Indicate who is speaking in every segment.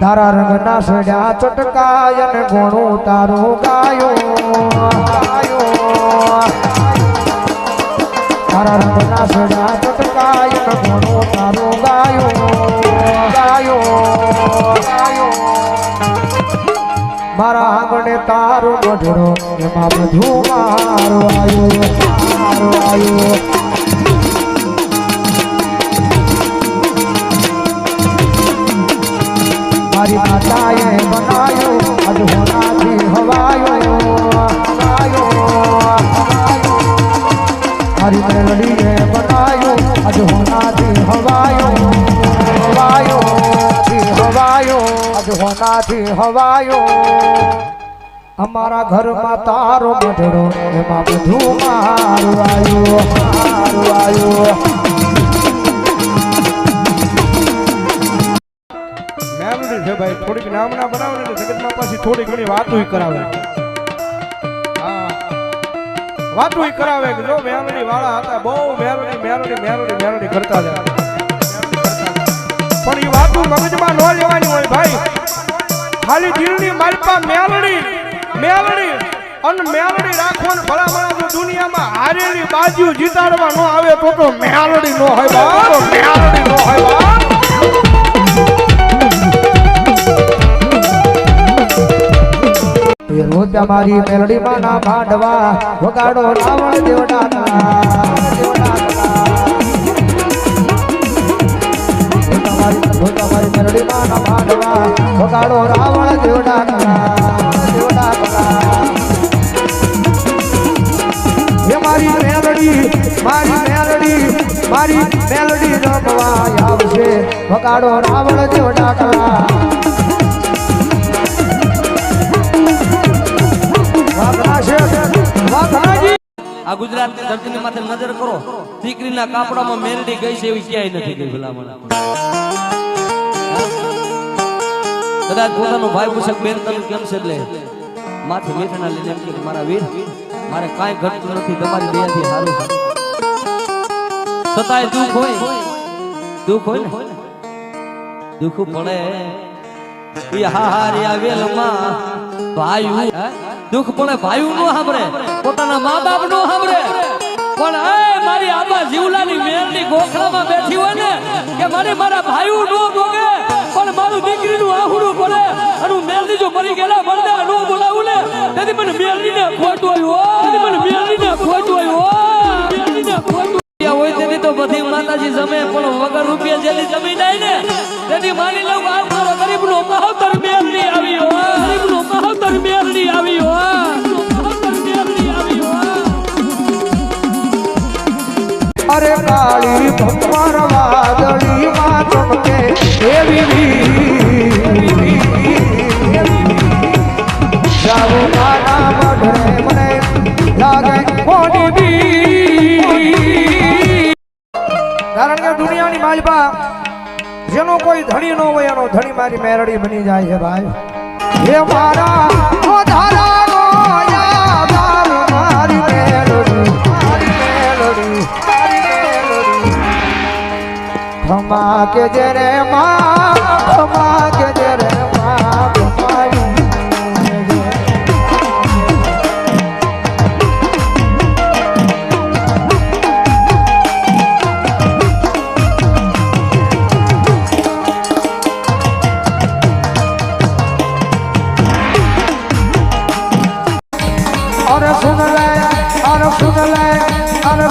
Speaker 1: તારા રંગના સડ્યા ચટકાય ને ગોણું તારું ગાયો તારા રંગના સડ્યા ચટકાય ને ગોણું તારું ગાયો મારા આંગણે તારો ગઢડો એમાં બધું મારું આવ્યું મારી માતાએ બનાયો અજ હોનાથી હવાયો મારી મેલડીએ બનાયો અજ હોનાથી હવાયો અજ હોનાથી હવાયો અમારા ઘરમાં તારો ગઢડો એમાં બધું મારું આવ્યું
Speaker 2: છે ભાઈ થોડીક નામના બનાવે ને જગતમાં પાછી થોડી ઘણી વાતો કરાવે હા વાતો કરાવે કે જો મેરડી વાળા હતા બહુ મેરડી કરતા હતા પણ એ વાતો મગજમાં ન લેવાની હોય ભાઈ ખાલી દિલની માલપા મેરડી અને મેરડી રાખવાનું ભલામણા જો દુનિયામાં હારેલી બાજુ જીતાડવા ન આવે તો મેરડી નો હોય બા મેરડી નો હોય બા
Speaker 1: રોત્યા મારી મેલડી માના ભાંડવા વગાડો રાવણ દેવડા મારી મેલડી માના ભાંડવા વગાડો રાવણ દેવડા મારી મેલડી રમવા આવશે વગાડો રાવણ દેવડા
Speaker 3: આ ગુજરાત ધરતીની માથે નજર કરો દીકરીના કાપડામાં મેલડી ગઈ છે એવી ક્યાંય નથી ગઈ ભલામણ કદાચ પોતાનો ભાઈ પૂછે બેન તમે કેમ છે એટલે માથે મીઠાના લઈને એમ કે મારા વીર મારે કાંઈ ઘટતું નથી તમારી દયાથી સારું છતાંય દુઃખ હોય ને દુઃખ પડે એ હારી આવેલમાં ભાઈ દુઃખ પડે ભાઈ નો સાંભળે પોતાના મા બાપ નો સાંભળે પણ મારી આબા જીવલાની મેરની ગોખલામાં બેઠી હોય ને કે મારા ભાઈ નો ભોગે પણ મારું દીકરીનું આહુડું પડે અને મેરની જો મરી ગયેલા મરદા નો બોલાવું ને તેથી મને મેરડીને ખોટું આવ્યું હોય તેની તો બધી માતાજી જમે પણ વગર રૂપિયા જેની જમીન આવી ને તેની માની લઉં આ મારો ગરીબનો મહોત્તર મેરની આવી
Speaker 1: અરે કાળી ભગવાન વાદળી માં ચમકે એવી જાવો માના મઢે મને લાગે કોની બી કારણ કે દુનિયાની માલપા જેનો કોઈ ધણી ન હોય એનો ધણી મારી મેરડી બની જાય છે ભાઈ હે મારા ધારાનો યાદ મારી મેરડી ખમા કે જરે માં ખમા કે જરે માં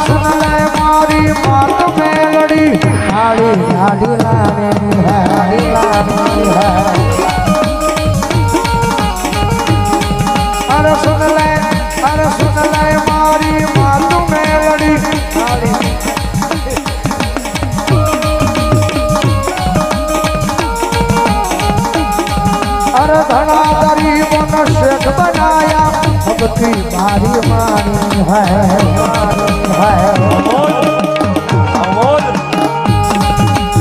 Speaker 1: सुन ले मारी मात मेलड़ी आड़ी आड़ी लानी है अरे सुन ले मारी मात मेलड़ी आड़ी अरे धना गरीबों ने शेख बनाया भक्ति मारी मानी है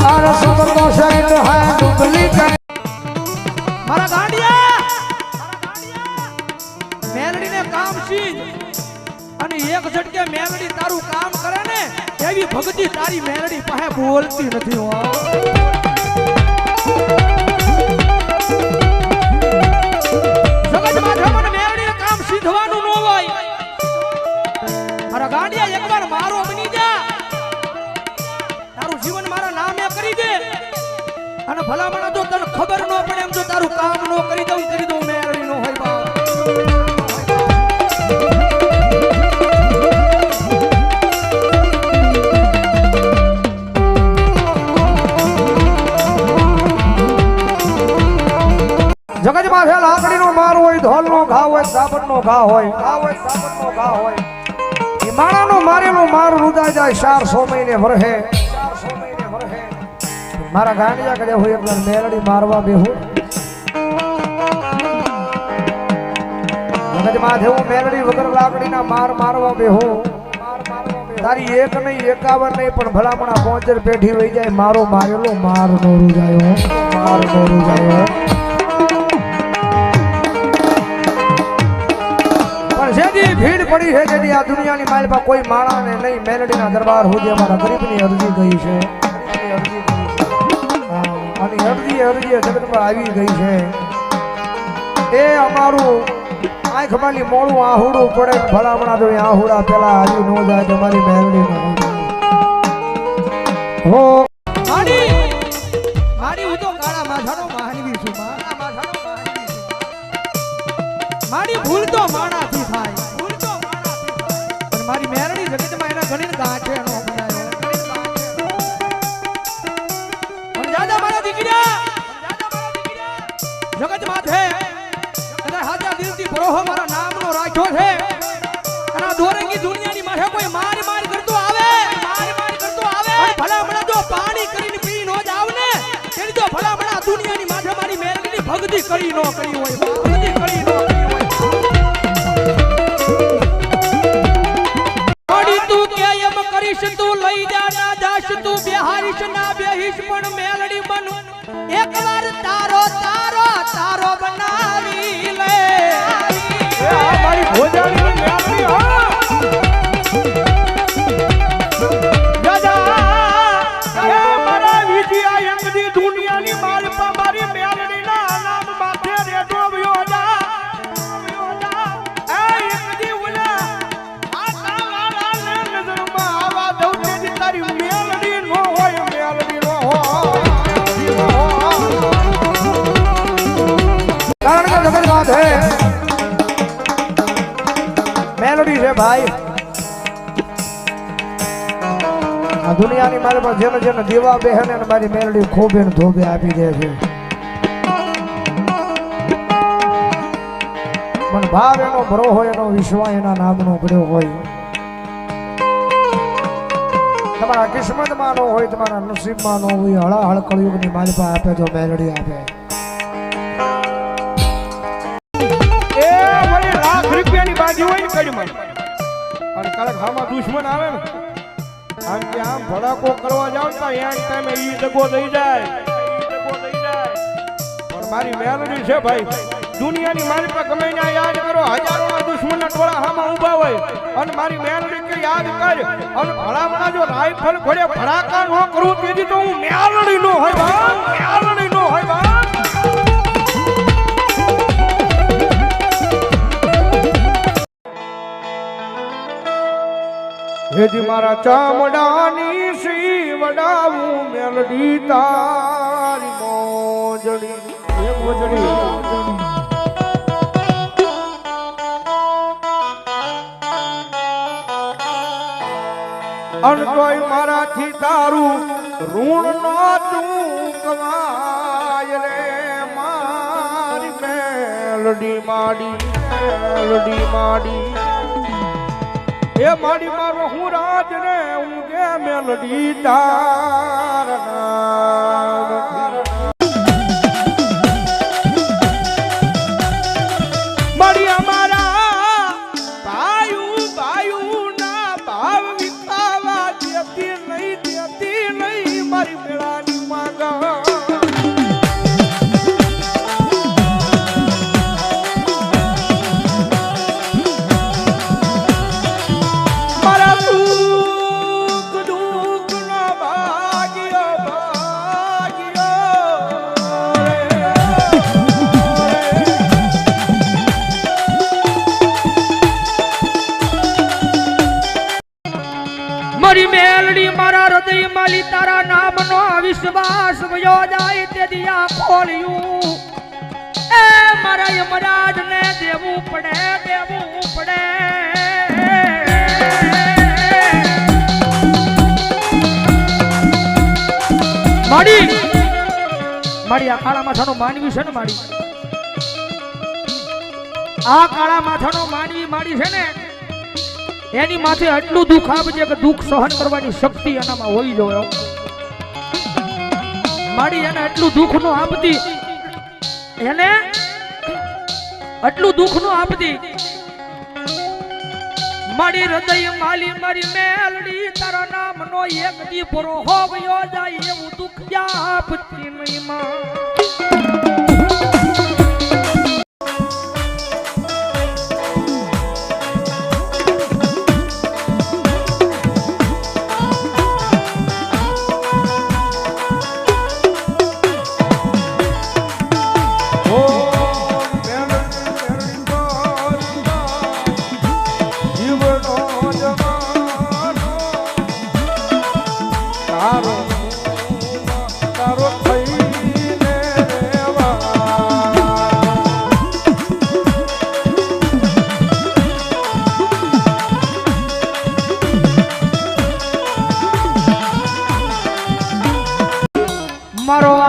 Speaker 1: अरे सब तो शहीद है डुप्लीकेट
Speaker 2: मारा गांडिया मेलडी ने काम सीज અને એક ઝટકે મેલડી તારું કામ કરે ને એવી ભક્તિ તારી મેલડી પાસે બોલતી નથી મારા ગાંડિયા એકવાર મારો બની જા, તારું જીવન મારા નામે કરી દે, અને ભલામણા જો તને ખબર ન પડે એમ જો તારું કામ ન કરી દઉં મેરડી નો હોય બાપ.
Speaker 1: જગતમાં છે લાકડીનો માર હોય, ઢોલનો ઘા હોય, સાબરનો ઘા હોય, એ માણાનો મારેલો માર રૂદાઈ જાય 400 મહિને વરહે. મારા ગાંડિયા કરે હોય એકવાર મેલડી મારવા બેહું. જગતમાં જેવું મેલડી વગર લાકડીના માર મારવા બેહું. તારી એક નહીં 51 નહીં પણ ભલામણા 75 પેઢી વહી જાય, મારો મારેલો માર નો રૂજાયો. જેથી ભીડ પડી છે જેથી આ દુનિયાની માલમાં કોઈ માણાને નહીં મેલડીના દરબાર સુધી અમારા ગરીબની અરજી ગઈ છે. અને અરજી જગતમાં આવી ગઈ છે. એ અમારું આંખમાંની મોડું આહુડું પડે ભલામણા જો આહુડા પેલા આવી ન જાય તમારી મેલડી હો.
Speaker 2: મારી હું તો કાળા માથાનો માનવી છું, મારી ભૂલ તો માણાથી થાય, પણ મારી મેરડી જગતમાં એના ઘણી ગાંઠે નો બનાયો. પણ દાદા મારા દીકરા જગત માથે અને હાજા દિલથી ભરોહો મારા નામનો રાખ્યો છે, અને આ દોરંગી દુનિયાની માથે કોઈ માર કરતો આવે, અને ભલામણા જો પાણી કરીને પી નો જાવ ને તેની તો ભલામણા દુનિયાની માથે મારી મેરડીની ભક્તિ કરી નો કરી હોય, ભક્તિ કરી નો કરી હોય. તું કે એમ કરીશ તું લઈ જા ના જાશ તું બેહારીશ ના બેહીશ પણ મેલડી બનુ એકવાર તારો બનાવી લે. એ આ મારી ભોજાની મેલડી હો દાદા, એ મારા વિજયા એમની દુનિયાની માલપા મારી મેલડીના નામ માથે રેડો વ્યો જા.
Speaker 1: મેલડી છે ભાઈ, આ દુનિયાની મારી પાસે જેને દીવા બેહે ને મારી મેલડી ખોબે ને ધોબે આપી દે છે. પણ ભાવ એનો ભરો હોય, એનો વિશ્વાસ એના નામનો પડ્યો હોય. તમારા કિસ્મતમાં નો હોય, તમારા નસીબમાં નો હોય, હળાહળ કળયુગની માલિપા આપે તો મેલડી આપે.
Speaker 2: રૂપિયાની બાજી હોય ને કડીમાં, અને કાલે ખામાં દુશ્મન આવે ને આમ કે આમ ભડાકો કરવા જાવ તો એન ટાઈમે ઈ દગો દઈ જાય. પણ મારી મેલડી છે ભાઈ, દુનિયાની મારી પર ગમે ત્યાં યાદ કરો, હજારોના દુશ્મનના ટોળા હામાં ઊભા હોય અને મારી મેલડી કે યાદ કર, અને ભલામણા જો રાઈફલ ઘોડે ભડાકા ન કરું તેથી તો હું મેલડી નો હોય બા, મેલડી નો હોય બા. હેજી મારા ચામડાની શ્રી વડાવું મેલડી તારી મોજડી, એ મોજડી અન કોઈ મારાથી તારું ઋણ નો ચૂકવાય રે મારી મેલડી માડી એ માડી મારો હું રાજ ને ઊંઘે મેલડી તાર નામ. માડી અમારા ભાયુ ના ભાવ વિખાવા દેતી નહીં મારી મેળાની માંગા.
Speaker 1: નામનો વિશ્વાસ વયો જાય તે દિયા ખોલ્યું એ મારા યમરાજ ને દેવું પડે મારી આ કાળા માથાનો માનવી છે ને મારી આ કાળા માથાનો માનવી છે ને એની માથે આટલું દુઃખ આપજે કે દુઃખ સહન કરવાની શક્તિ એનામાં હોવી જોઈએ મારી એને આટલું દુઃખ નો આપતી એને આટલું દુઃખ નો આપતી મારી હૃદય માલી મારી મેલડી તારા નામનો એક દી પરો હોવ્યો જાય એવું દુઃખ આપતી નહીં માં મારો